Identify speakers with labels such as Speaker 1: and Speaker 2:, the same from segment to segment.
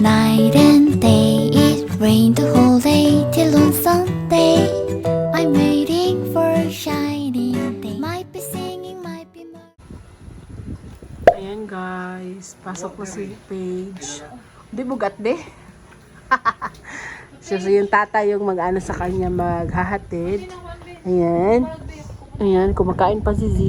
Speaker 1: night and day. It rained the whole day till on Sunday. I'm waiting for a shining day. Might be singing, might be
Speaker 2: Ayan guys, pasok na si Paige. Di bugat de. So yung tata yung mag-ano sa kanya, maghahatid. Ayan. Ayan, kumakain pa si Z.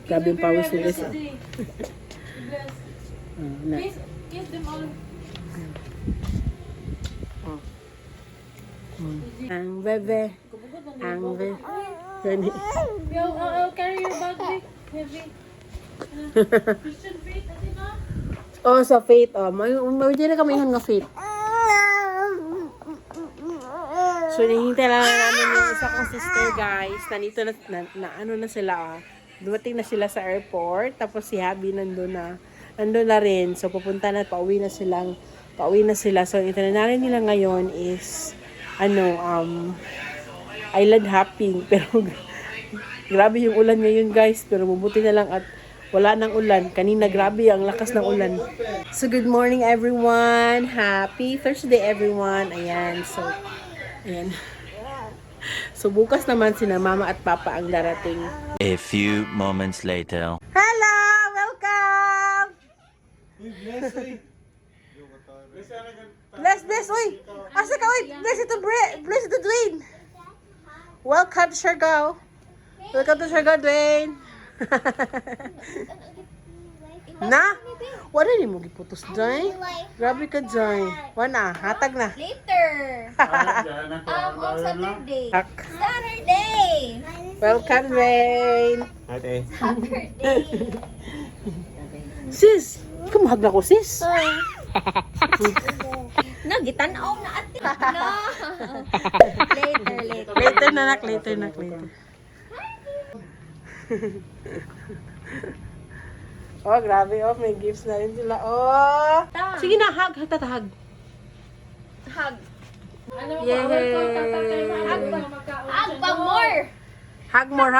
Speaker 2: Grabe yung pawis nila sa...
Speaker 3: Kiss them all.
Speaker 2: Ang bebe. Ang bebe. Gani.
Speaker 3: Yo, I'll carry your bag, Vic. Heavy. Christian faith, ati na.
Speaker 2: Oh, sa Faith. Oh, may na kami nga Faith. So, nahihintay lang namin yung isa kong sister, guys. Nandito na ano na sila, dumating na sila sa airport. Tapos si Habi nandun na rin. So, pupunta na, pauwi na sila. So, yung itinanarin nila ngayon is, island hopping. Pero, grabe yung ulan ngayon, guys. Pero, mabuti na lang at wala nang ulan. Kanina, grabe ang lakas ng ulan. So, good morning, everyone. Happy Thursday, everyone. Ayan. Ayan. So, bukas naman sina mama at papa ang darating.
Speaker 4: A few moments later.
Speaker 2: Hello! Welcome! Bless, uy! Asa ka, uy! Bless ito, Dwayne! Welcome to Siargao! Dwayne! Na? Wala ni mo giputos, Dwayne? Grabe ka, Dwayne. Wala, hatag na.
Speaker 5: Later. On Saturday. Saturday.
Speaker 2: Welcome, Dwayne!
Speaker 4: Ate.
Speaker 5: Saturday.
Speaker 2: Sis! Kumahag na ko, sis!
Speaker 5: No, gitanaw na ate. No. Later.
Speaker 2: Later na. Oh, grabe. Oh, may gifts na rin sila. Oh! Sige na, hug. Hug.
Speaker 5: Hug.
Speaker 3: Ano mo
Speaker 2: Yay!
Speaker 5: Hug more.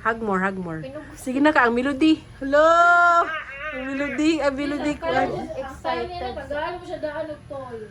Speaker 2: Hug more. Sige na ka, ang melody. Hello! Ang melody.
Speaker 3: Excited. Pag-aalo mo siya daan ng toy.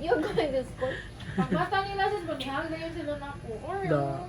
Speaker 5: You're going to school?
Speaker 3: Pagmata nila sis, manihag na yun sila na ako.
Speaker 2: Da.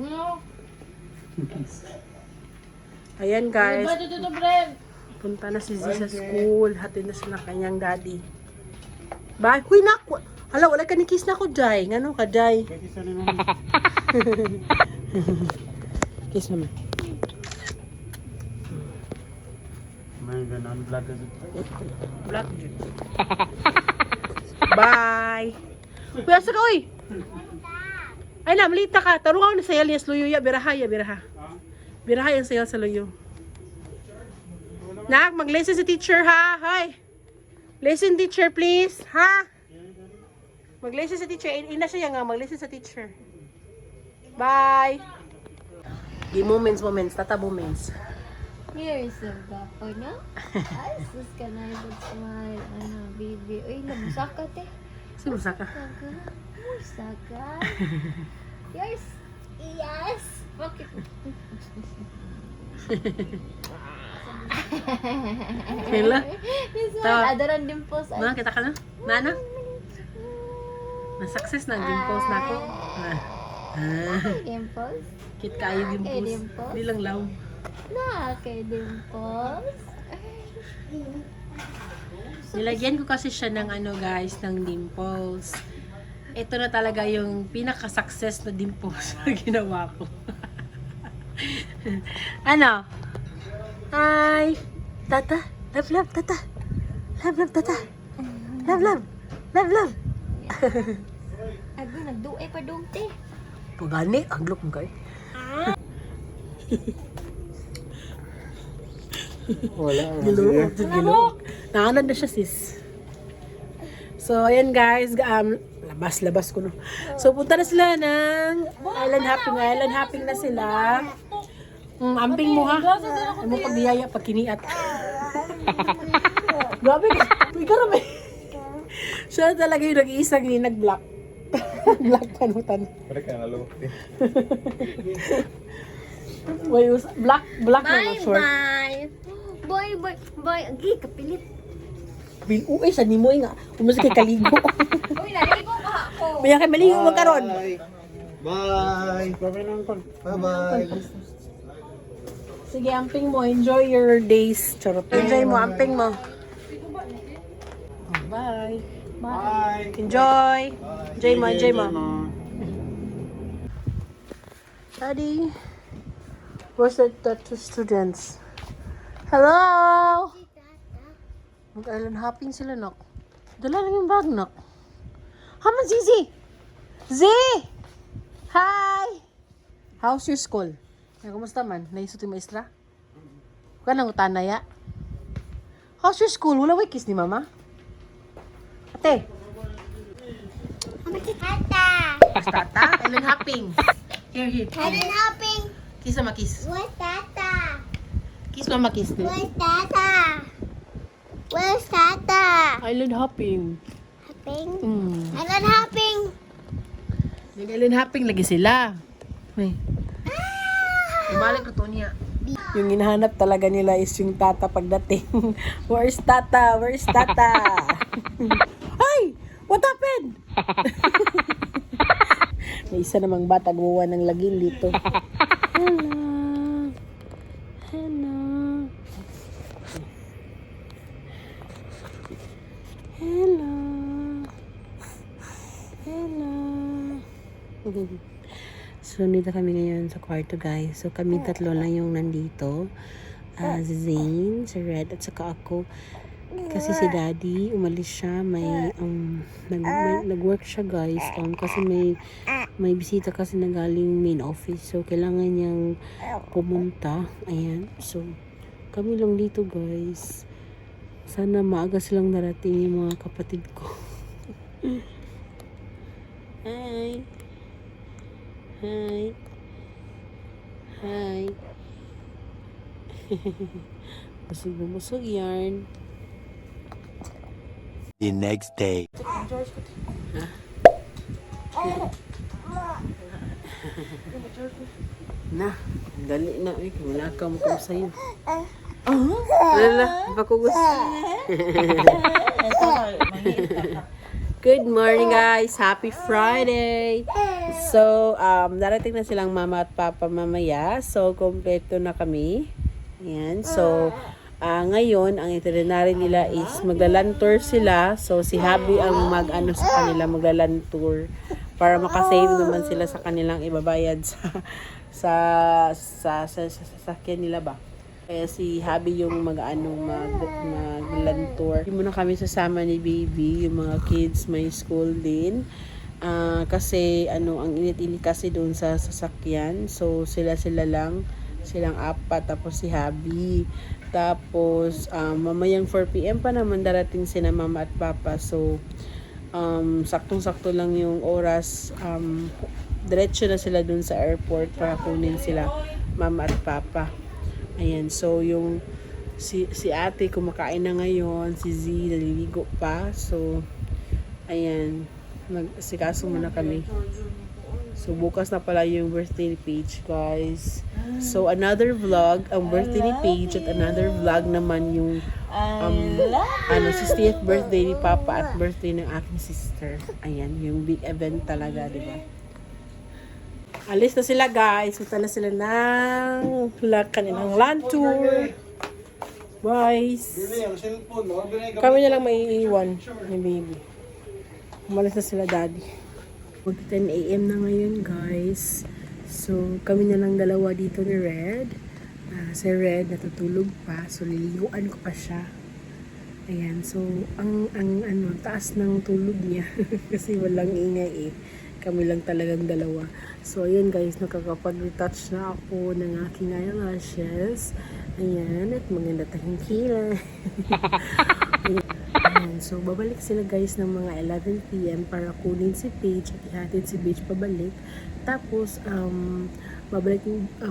Speaker 3: No.
Speaker 2: Ayan guys,
Speaker 3: Ba dito Brent?
Speaker 2: punta na si Z sa school. Hatid na siya ng kanyang daddy. Bye. Huy, naku! Hala, wala ka ni kiss na ko, Jai. Ngano ka, Jai? Kiss naman.
Speaker 4: May ganon vlog kasi.
Speaker 2: Black dude. Bye! Kuya, asa ka, uy! Ay na, malita ka. Tarungaw na sayal niya sa luyo. Biraha. Biraha yung sayal sa luyo. Nak, mag-lesson sa teacher, ha? Hoy! Lesson teacher, please. Ha? Mag-lesson sa teacher. Ina siya nga, mag-lesson sa teacher. Bye! Di moments. Tata moments.
Speaker 5: Here's a gapo, no? Ay, sus ka na ibig smile. Baby. Uy, lamusaka, te.
Speaker 2: Sumusa ka.
Speaker 5: Musaka. Yes. Bakit?
Speaker 2: Kela?
Speaker 5: This one,
Speaker 2: Tawa.
Speaker 5: adaran dimples.
Speaker 2: Na, kita ka na? Nana? Na-success na ang dimples na ako.
Speaker 5: Dimples?
Speaker 2: Kit kayo dimples.
Speaker 5: dimples?
Speaker 2: Di lang law.
Speaker 5: Kay dimples.
Speaker 2: Nilagyan ko kasi siya ng guys, ng dimples. Ito na talaga yung pinaka-success na dimples na ginawa ko. Ano? Hi! Tata! Love, tata! Love, tata! Love!
Speaker 5: Ago, nagduay pa dong, te.
Speaker 2: Pagani, ang look mo kayo.
Speaker 4: Wala.
Speaker 2: Gilo. Naanad na siya, sis. So, ayan guys. Labas ko no. So, punta na sila ng island hopping na sila. Amping mo ha. Ano mo pagbiyaya, pagkiniat. Grabe ka. Grabe. Siya talaga yung nag-iisang Wait, black na short.
Speaker 5: Bye. Bye. Agi, kapilit.
Speaker 2: Uy, sa nimo nga. Umus kay kaligo.
Speaker 5: Uy, naligo ka ako.
Speaker 2: Maya kay maligo magkaron.
Speaker 4: Bye. Bye-bye.
Speaker 2: Sige, amping mo. Enjoy your days. Charot. Enjoy mo, amping mo. Bye.
Speaker 4: Bye.
Speaker 2: Enjoy. Enjoy mo. Daddy. Where's the two students? Hello? Mag-island hopping sila, nak. Dala lang yung bag, nak. Haman, Zizi! Zee! Hi! How's your school? Ay, kumusta man? Naisot yung maestra? Huwag ka nang utana, ya? How's your school? Wala wikis ni mama? Ate!
Speaker 1: Tata.
Speaker 2: Tata? Island hopping. Here.
Speaker 1: Island hopping.
Speaker 2: Kiss mama, kiss.
Speaker 1: Where's Tata?
Speaker 2: Kiss mama, kiss.
Speaker 1: Where's Tata? Where's Tata?
Speaker 2: Island hopping.
Speaker 1: Hopping.
Speaker 2: Island
Speaker 1: hopping.
Speaker 2: Nag-island hopping lagi sila. Uy. Umalik ko to niya. Yung hinahanap talaga nila is yung tata pagdating. Where's Tata? Where's Tata? Ay! What happened? May isa namang bata gumawa ng lagim dito. Hello. So, nandito kami ngayon sa kwarto, guys. So, kami tatlo lang yung nandito. Si Zane, si Red, at saka ako. Kasi si Daddy, umalis siya. Nag-work siya, guys. Kasi may bisita kasi na galing main office. So, kailangan niyang pumunta. Ayan. So, kami lang dito, guys. Sana maaga silang narating yung mga kapatid ko. Hi. Hi. Busog yarn.
Speaker 4: The next day.
Speaker 2: Na, dali na. Wala ka mo kung sa'yo. Wala, pakugos. Good morning, guys. Happy Friday. So, darating na silang mama at papa mamaya. So, kompleto na kami. Ayan. So, ngayon, ang itinerary nila is maglaland tour sila. So, si Habi ang sa kanila, maglaland tour. Para makasave naman sila sa kanilang ibabayad sa sasakyan nila ba. Kaya si Habi yung mag-land tour. Hindi muna kami sasama ni Baby, yung mga kids may school din. Kasi ang init-init kasi doon sa sasakyan. So sila lang, silang apat, tapos si Habi. Tapos mamayang 4 PM pa naman darating sina mama at papa. So saktong-sakto lang yung oras. Diretso na sila doon sa airport para kunin sila mama at papa. Ayan, so yung si ate kumakain na ngayon, si Z naliligo pa. So ayan, magsikaso muna kami. So bukas na pala yung birthday ni Paige, guys. So another vlog, ang birthday ni Paige, at another vlog naman yung 60th birthday ni Papa at birthday ng aking sister. Ayan, yung big event talaga, di ba? Alis na sila, guys. Punta na sila ng kanilang land tour. Guys. Kami na lang maiiwan ni Baby. Umalis na sila, Daddy. 10 AM na ngayon, guys. So, kami na lang dalawa dito ni Red. Si Red natutulog pa. So, liliguan ko pa siya. Ayan. So, ang taas ng tulog niya. Kasi walang ingay eh. Kami lang talagang dalawa. So, ayan guys, nakakapag-retouch na ako ng aking eyelashes. Ayan, at maganda tayong kilay. Ayan, so babalik sila guys ng mga 11 PM para kunin si Paige at ihatid si Paige pabalik. Tapos,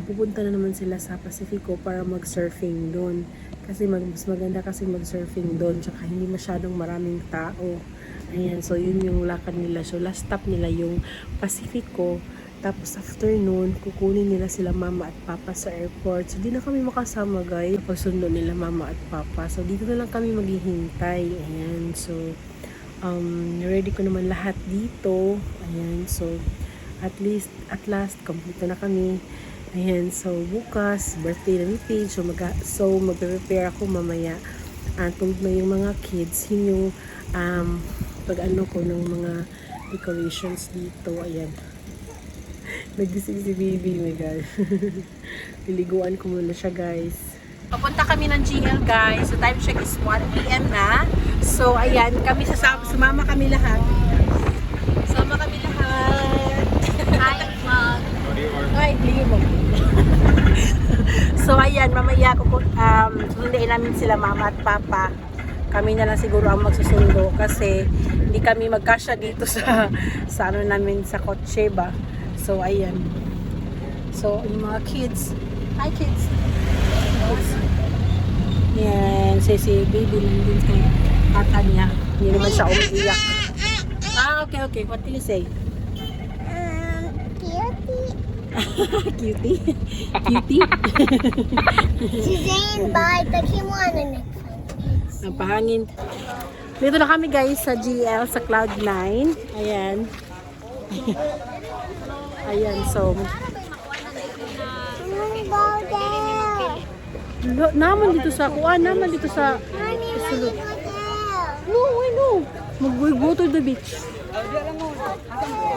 Speaker 2: pupunta na naman sila sa Pacifico para mag-surfing doon. Kasi mas maganda kasi mag-surfing doon, tsaka hindi masyadong maraming tao. Ayan, so yun yung lakad nila. So last stop nila yung Pacifico. Tapos afternoon, kukunin nila sila mama at papa sa airport. So di na kami makasama guys. Pagsundo nila mama at papa. So dito na lang kami maghihintay. Ayan. So ready ko naman lahat dito. Ayan. So at last, complete na kami. Ayan. So bukas, birthday na ni Paige. So magpe-prepare ako mamaya. At na yung mga kids, yun yung pag-ano ko ng mga decorations dito. Ayan. Nagising si baby, my God. Liliguan ko muna siya, guys. Papunta kami ng GL, guys. So, time check is 1 p.m. na. So, ayan, kami sumama kami lahat. Sama kami lahat.
Speaker 5: Hi, vlog.
Speaker 2: Ay, ligo mo. So, ayan, mamaya susunduin namin sila mama at papa. Kami na lang siguro ang magsusundo kasi hindi kami magkasya dito sa ano namin sa kotse ba. So, ayan. So, yung mga kids. Hi, kids. Yan. Si baby nandun kay ata niya. Hindi naman siya umiiyak. Okay. What do you say? Cutie. Cutie?
Speaker 1: She's saying bye, but he wanna make
Speaker 2: Ang pahangin. Dito na kami guys sa GL, sa Cloud9. Ayan. Ayan, so. Naman dito sa kuan, naman dito sa sulod. No, I know. Mag-go to the beach.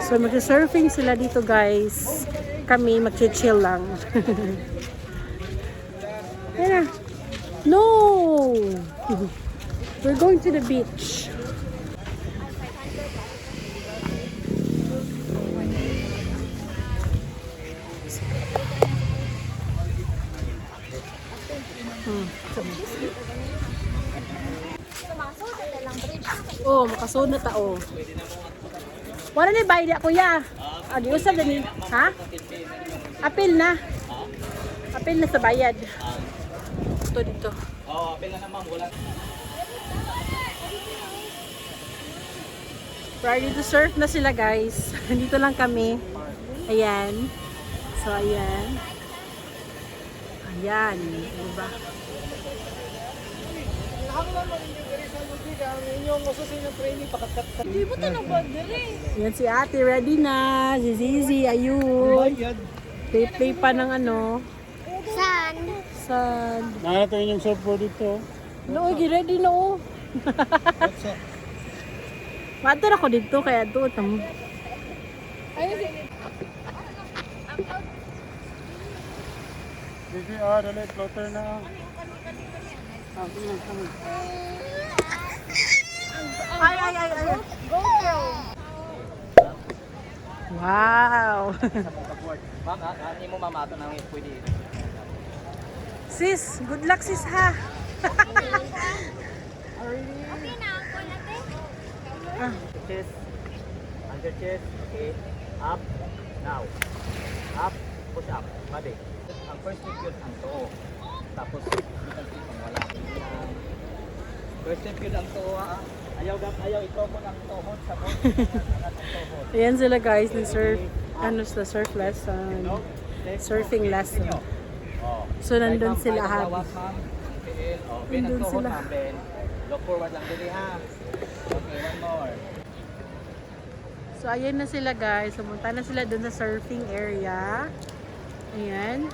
Speaker 2: So, mag-surfing sila dito guys. Kami mag-chill lang. Ayan na. No! We're going to the beach. Oh, makasod na tao. Wala na bayad kuya. Adi usab dani, ha? Apil na. Apil na sa bayad. Ito dito.
Speaker 4: Oh, apel na naman, wala.
Speaker 2: Ready to surf na sila guys. Dito lang kami. Ayan. So, ayan. Ayan. Diba? Yan si ate. Ready na. Si Zizi. Ayun. Play pa ng ano.
Speaker 1: Sun.
Speaker 2: Sun.
Speaker 4: Nakita yung surfboard dito.
Speaker 2: No, ready na oh. Matur ako dito kaya doon tamo.
Speaker 4: Sige, dali, floater na.
Speaker 2: Ay. Wow.
Speaker 4: Baka, hindi mo mamato na pwede.
Speaker 2: Sis, good luck sis ha.
Speaker 4: Chest, under chest, okay, up, now, up, push up, body. Ang first step yun ang too. Tapos, bitan sa itong wala. First step yun ang too, ha. Ayaw ikaw mo ng tuhod sa tuhod.
Speaker 2: Ayan sila guys, ng surf, sa surf lesson, surfing lesson. So nandun sila ha. Nandun sila.
Speaker 4: Look forward lang dili ha. Okay, one more.
Speaker 2: So ayan na sila guys, pumunta na sila dun sa surfing area. Ayan.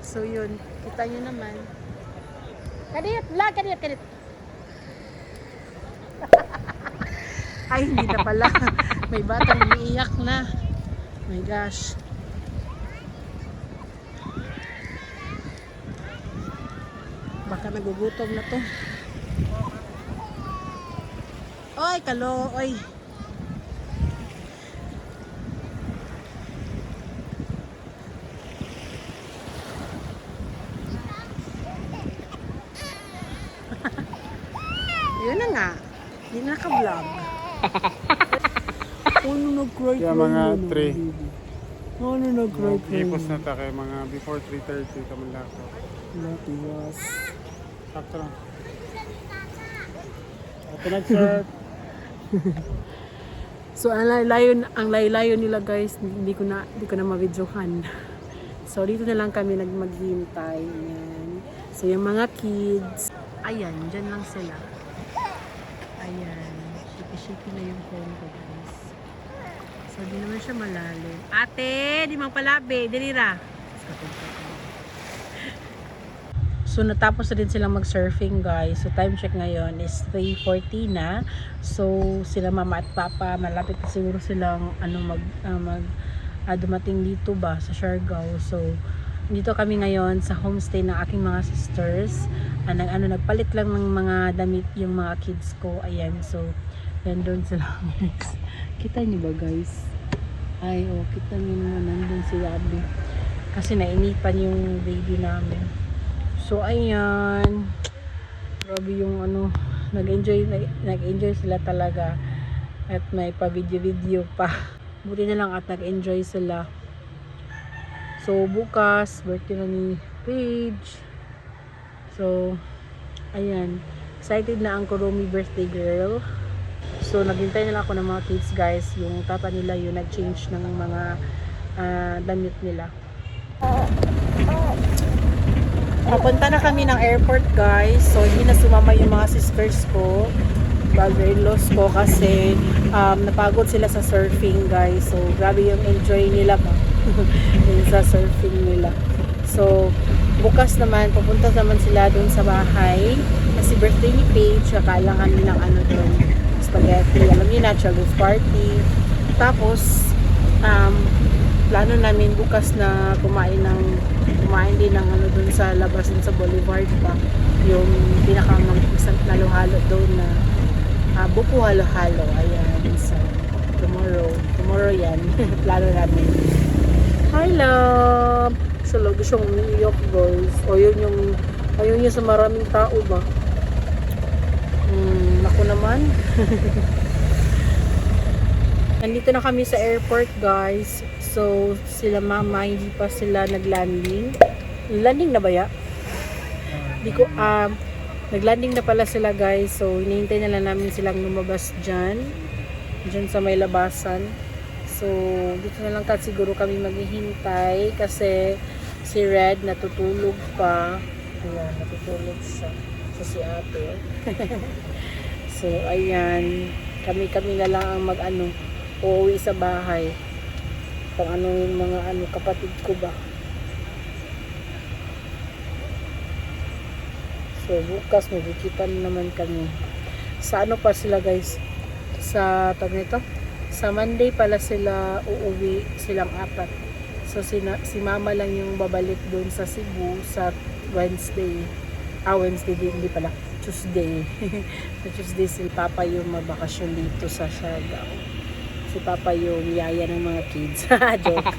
Speaker 2: So yun, kita nyo naman. Kadit, vlog, kadit. Ay, hindi na pala. May batang umiiyak na. My gosh. Baka nagugutom na to. Oy, kalo, oy. Yun na nga. Hindi na naka-vlog. Ano nag-cry?
Speaker 6: Yeah, mga 3.
Speaker 2: Ano nag-cry?
Speaker 6: Ipos na ta kay mga before 3:30 ka man lang.
Speaker 2: Natiwas.
Speaker 6: Sakto lang. Ito nag-surf.
Speaker 2: So ang layo nila guys, hindi ko na ma-videohan. So dito na lang kami maghintay. Ayan. So yung mga kids, ayan, dyan lang sila. Ayan, shiki-shiki na yung phone ko guys. So di naman siya malalim. Ate, di mang palabi, dirira. So natapos na din silang mag-surfing guys. So time check ngayon is 3:40 na. So sila mama at papa malapit na siguro silang dumating dito ba sa Siargao. So dito kami ngayon sa homestay ng aking mga sisters. Nagpalit lang ng mga damit yung mga kids ko. Ayan, so yan doon sila. Kita niyo ba guys? Ay, oh, kita niyo naman nandun si Abby. Kasi nainipan yung baby namin. So ayan, grabe yung nag-enjoy sila talaga at may pa video pa. Buti na lang at nag-enjoy sila. So bukas birthday na ni Paige. So ayan, excited na ang Kuromi birthday girl. So naghintay na lang ako ng mga kids guys. Yung tata nila yung nag-change ng mga damit nila. Papunta na kami ng airport guys. So hindi na sumama yung mga sisters ko, brother-in-laws ko kasi napagod sila sa surfing guys. So grabe yung enjoy nila ba yung sa surfing nila. So bukas naman pupunta naman sila doon sa bahay kasi birthday ni Paige. Kailangan nilang doon, spaghetti, alam niyo na, childhood party. Tapos plano namin bukas na kumain din ng doon sa labas dun sa Boulevard pa, yung pinaka-isang halo-halo doon na buko halo-halo. Ayan, so tomorrow yan. Plano namin. Hi love, so lagi siyang umiiyak guys. O ayun yung sa maraming tao ba. Ako naman. Nandito na kami sa airport guys. So sila mama hindi pa sila naglanding. Landing na ba ya? Di ko naglanding na pala sila guys. So hinihintay na lang namin silang lumabas diyan sa may labasan. So dito na lang siguro kami maghihintay kasi si Red natutulog pa. Ayan, natutulog siya. So si ate. So ayan, kami na lang ang uuwi sa bahay. Pang yung mga kapatid ko ba. So bukas magkikita naman kami. Sa pa sila guys? Sa sa Monday pala sila uuwi, silang apat. So si mama lang yung babalik doon sa Cebu sa Wednesday. Wednesday din, hindi pala. Tuesday. Sa Tuesday si Papa yung mabakasyon dito sa Siargao. Si Papa yung yaya ng mga kids. Joke.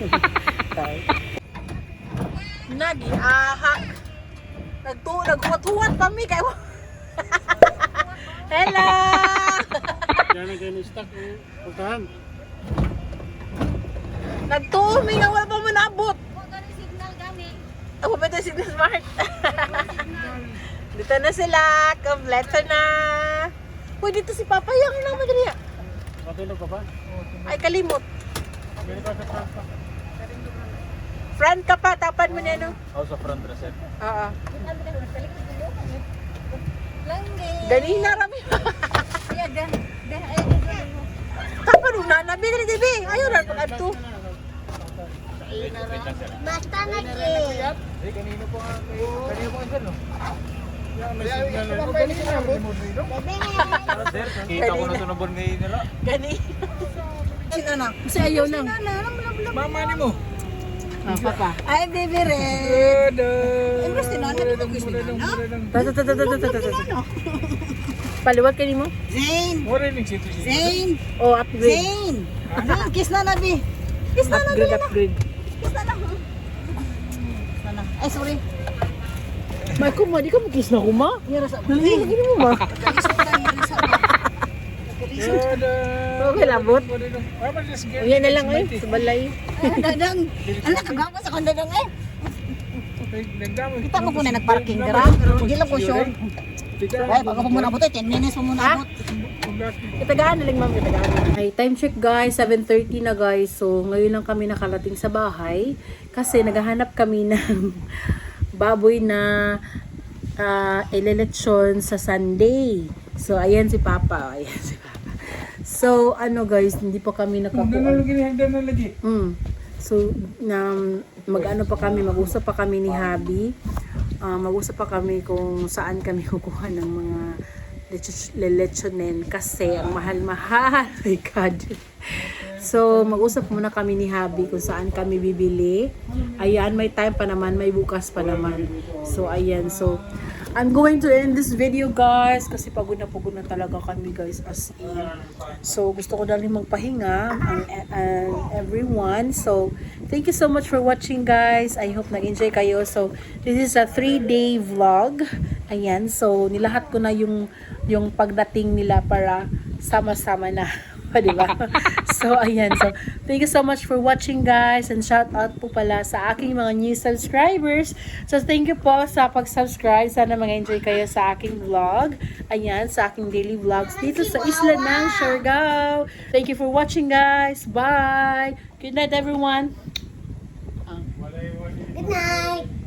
Speaker 2: Nag-iahak. Naghuwat-huwat kami kayo. Hello!
Speaker 6: Yan ang ganyan stock. Puntahan.
Speaker 2: Nagtumi nga, wala pa mo naabot.
Speaker 5: Huwag ka signal kami.
Speaker 2: Ako ba ito signal smart? Dito na sila. Kompleto na. Uy, dito si Papa yung naman dito.
Speaker 6: Matulog ka ba?
Speaker 2: Ay, kalimot.
Speaker 6: Meron ka sa front pa.
Speaker 2: Front ka pa, tapan mo na
Speaker 4: Sa front reset.
Speaker 2: Oo.
Speaker 5: Langge.
Speaker 2: Ganina rami. Tapan mo na, nabi na dibi. Ayaw na, pag-adto.
Speaker 5: Basta nag-i.
Speaker 4: Kanino po nga sir, no? Kita ko na tunabon ngayon nila.
Speaker 2: Ganina. Kasi ayaw lang.
Speaker 4: Mama ni mo.
Speaker 2: Papa.
Speaker 5: Ay, baby red. Imbes tinanong ito gusto na.
Speaker 2: Paliwat kayo mo?
Speaker 5: Zane.
Speaker 4: Mura rin siya.
Speaker 5: Zane.
Speaker 2: Oh, upgrade.
Speaker 5: Zane. Kiss na nabi. Kiss na nabi.
Speaker 2: Upgrade.
Speaker 5: Kiss na na. Ay, sorry.
Speaker 2: May kuma, di ka mag-kiss na kuma?
Speaker 5: Yara sa.
Speaker 2: Hindi mo ma. Okay, labot. O yan na lang sa balay.
Speaker 5: Dadang. Anak, kagawa sa kong dadang eh. Kita mo po na nagparking ka ra. Hindi lang po sure. Ay, bago pa muna abot 10 minutes pa muna abot.
Speaker 2: Katagaan na lang ma'am, katagaan. Ay, time check guys, 7:30 na guys. So, ngayon lang kami nakarating sa bahay kasi naghahanap kami ng baboy na ileletsyon sa Sunday. So, ayan si Papa. Ayan si Papa. So, ano guys, hindi pa kami nakakuha. So, mag-ano pa kami, mag-usap pa kami ni Habi. Mag-usap pa kami kung saan kami kukuha ng mga lechonen kasi ang mahal-mahal. My God. So, mag-usap muna kami ni Habi kung saan kami bibili. Ayan, may time pa naman, may bukas pa naman. So, ayan. So, I'm going to end this video guys kasi pagod na talaga kami guys as in. So, gusto ko na rin magpahinga ang everyone. So, thank you so much for watching guys. I hope nag-enjoy kayo. So, this is a 3-day vlog. Ayan. So, nilahat ko na yung pagdating nila para sama-sama na. Diba? So, ayan. So, thank you so much for watching guys. And shout out po pala sa aking mga new subscribers. So, thank you po sa pag-subscribe. Sana mag-enjoy kayo sa aking vlog. Ayan, sa aking daily vlogs dito sa isla ng Siargao. Thank you for watching guys. Bye! Good night everyone!
Speaker 5: Good night!